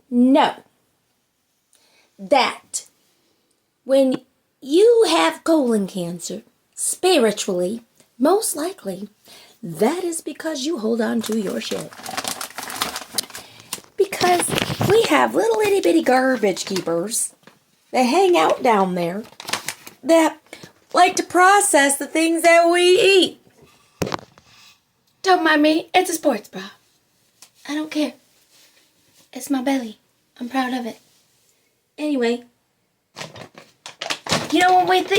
know that when you have colon cancer, spiritually, most likely, that is because you hold on to your shit. Because we have little itty bitty garbage keepers that hang out down there that like to process the things that we eat. Don't mind me, it's a sports bra. I don't care. It's my belly. I'm proud of it. Anyway, you know, when we do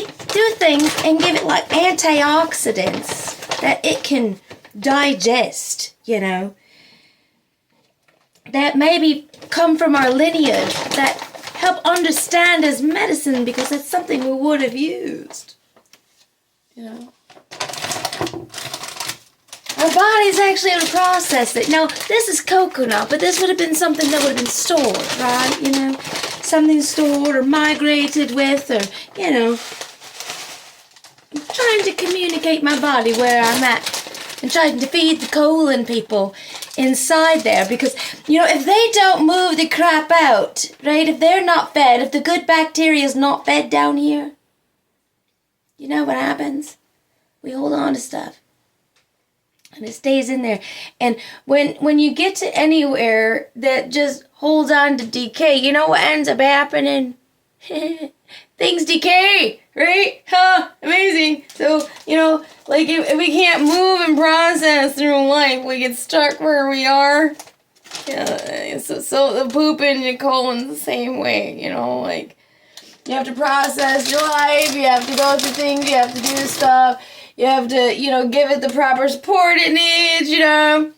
things and give it like antioxidants that it can digest, you know, that maybe come from our lineage, that help understand as medicine because that's something we would have used, you know. Our body's actually able to process it. Now, this is coconut, but this would have been something that would have been stored, right? You know, something stored or migrated with, or, you know, I'm trying to communicate my body where I'm at and trying to feed the colon people inside there because, you know, if they don't move the crap out, right, if they're not fed, if the good bacteria is not fed down here, you know what happens? We hold on to stuff. And it stays in there. And when you get to anywhere that just holds on to decay, you know what ends up happening? Things decay, right? Huh, amazing. So, you know, like if we can't move and process through life, we get stuck where we are. Yeah, so the poop in your colon's the same way, you know, like you have to process your life, you have to go through things, you have to do stuff. You have to, you know, give it the proper support it needs, you know.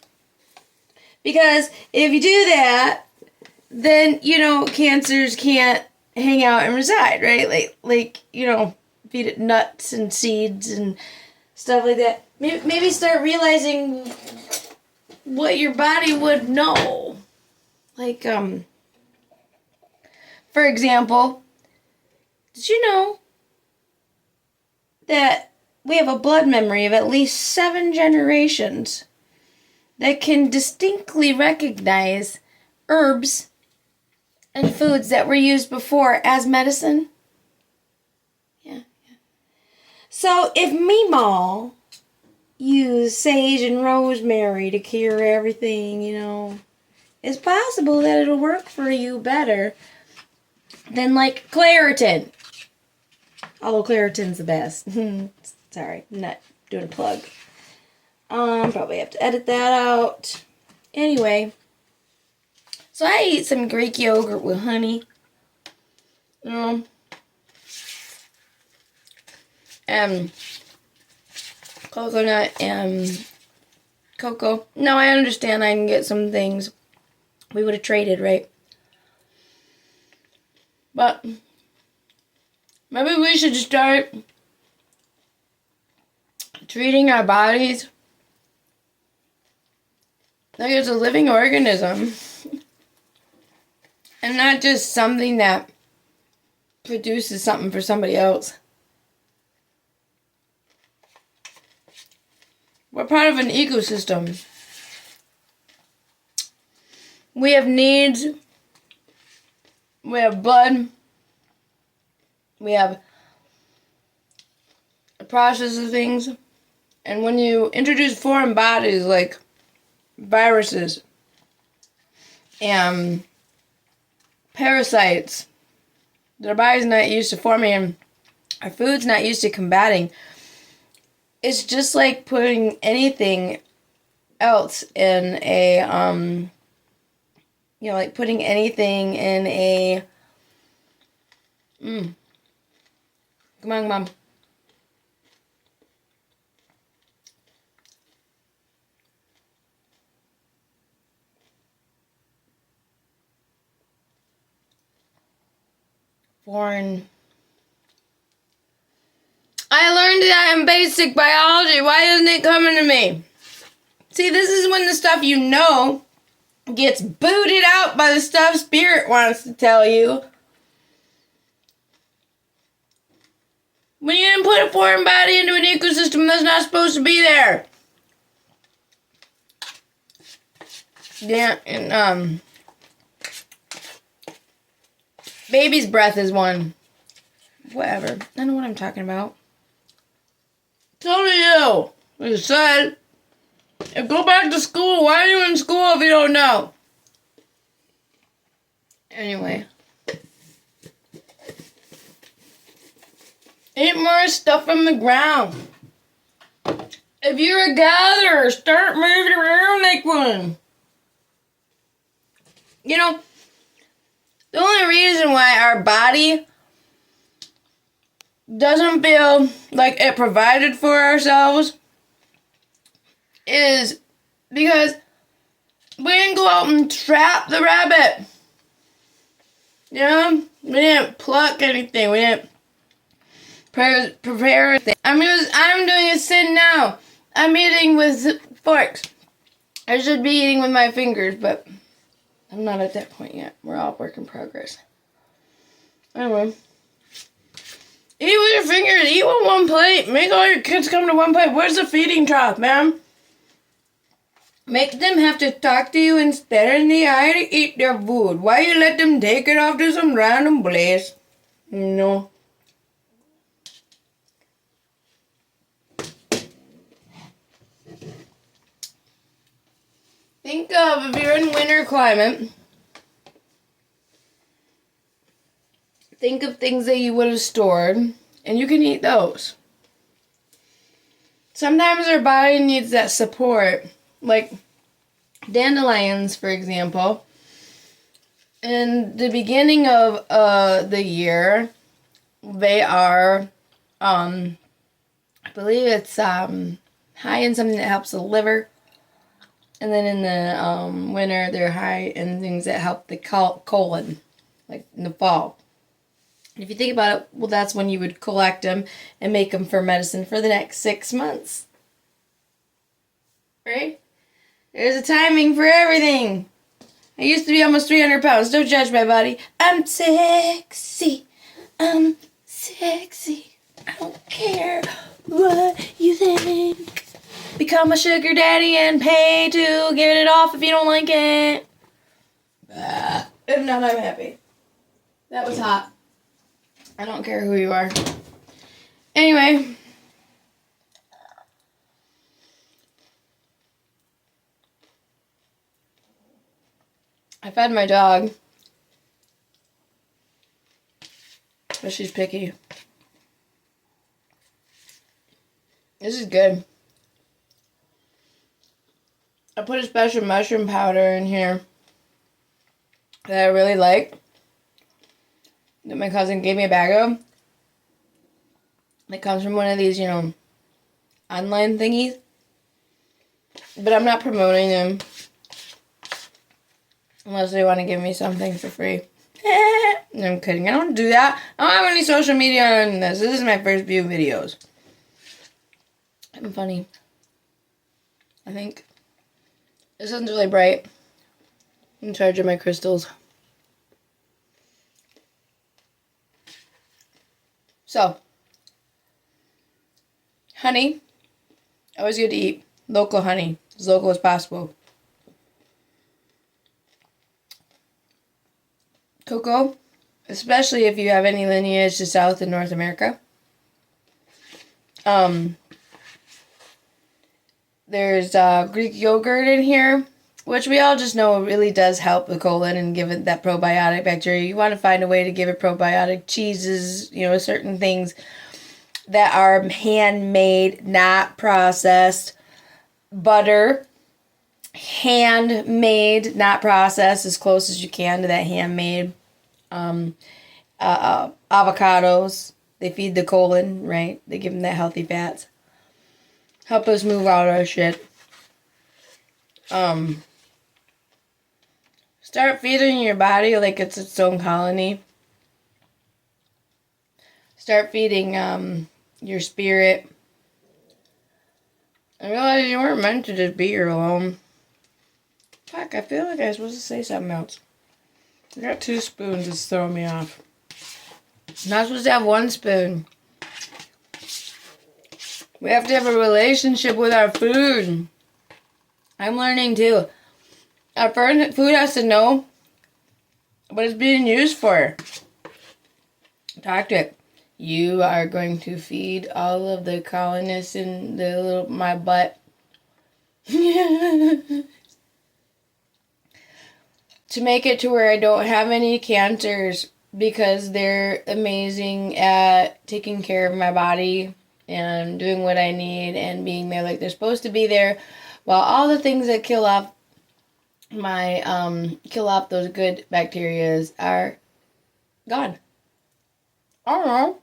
Because if you do that, then, you know, cancers can't hang out and reside, right? Like you know, feed it nuts and seeds and stuff like that. Maybe start realizing what your body would know. Like, for example, did you know that we have a blood memory of at least 7 generations that can distinctly recognize herbs and foods that were used before as medicine? Yeah. So if Meemaw used sage and rosemary to cure everything, you know, it's possible that it'll work for you better than like Claritin. Although Claritin's the best. Sorry, I'm not doing a plug. Probably have to edit that out. Anyway, so I eat some Greek yogurt with honey. And coconut and cocoa. Now I understand I can get some things we would have traded, right? But maybe we should start treating our bodies like it's a living organism and not just something that produces something for somebody else. We're part of an ecosystem. We have needs. We have blood. We have a process of things. And when you introduce foreign bodies like viruses and parasites that our body's not used to forming and our food's not used to combating, it's just like putting anything else in a, you know, like putting anything in a, come on, Mom. Foreign. I learned that in basic biology. Why isn't it coming to me? See, this is when the stuff you know gets booted out by the stuff Spirit wants to tell you. When you didn't put a foreign body into an ecosystem that's not supposed to be there. Yeah, and Baby's breath is one. Whatever. I don't know what I'm talking about. Tell me you. You said, go back to school. Why are you in school if you don't know? Anyway. Eat more stuff from the ground. If you're a gatherer, start moving around like one. You know, the only reason why our body doesn't feel like it provided for ourselves is because we didn't go out and trap the rabbit. You know, we didn't pluck anything. We didn't prepare anything. I'm doing a sin now. I'm eating with forks. I should be eating with my fingers, but I'm not at that point yet. We're all work in progress. Anyway. Eat with your fingers. Eat with one plate. Make all your kids come to one plate. Where's the feeding trough, man? Make them have to talk to you and stare in the eye to eat their food. Why you let them take it off to some random place? No. Think of if you're in winter climate. Think of things that you would have stored, and you can eat those. Sometimes our body needs that support, like dandelions, for example. In the beginning of the year, they are, I believe it's high in something that helps the liver. And then in the winter, they're high in things that help the colon, like in the fall. If you think about it, well, that's when you would collect them and make them for medicine for the next 6 months. Right? There's a timing for everything. I used to be almost 300 pounds. Don't judge my body. I'm sexy. I'm sexy. I don't care what you think. Become a sugar daddy and pay to get it off if you don't like it. If not, I'm happy. That was hot. I don't care who you are. Anyway. I fed my dog. But she's picky. This is good. I put a special mushroom powder in here that I really like. That my cousin gave me a bag of. It comes from one of these, online thingies. But I'm not promoting them. Unless they want to give me something for free. No, I'm kidding. I don't do that. I don't have any social media on this. This is my first few videos. I'm funny. I think. This one's really bright. I'm in charge of my crystals. So, honey, always good to eat. Local honey, as local as possible. Cocoa, especially if you have any lineage to South and North America. There's Greek yogurt in here, which we all just know really does help the colon and give it that probiotic bacteria. You want to find a way to give it probiotic. Cheeses, certain things that are handmade, not processed. Butter, handmade, not processed, as close as you can to that handmade. Avocados, they feed the colon, right? They give them that healthy fats. Help us move out our shit. Start feeding your body like it's its own colony. Start feeding your spirit. I realized you weren't meant to just be here alone. Fuck, I feel like I was supposed to say something else. I got 2 spoons, it's throwing me off. I'm not supposed to have 1 spoon. We have to have a relationship with our food. I'm learning too. Our food has to know what it's being used for. Doctor, you are going to feed all of the colonists in my butt to make it to where I don't have any cancers, because they're amazing at taking care of my body and doing what I need and being there like they're supposed to be there, while all the things that kill off those good bacterias are gone. I don't know.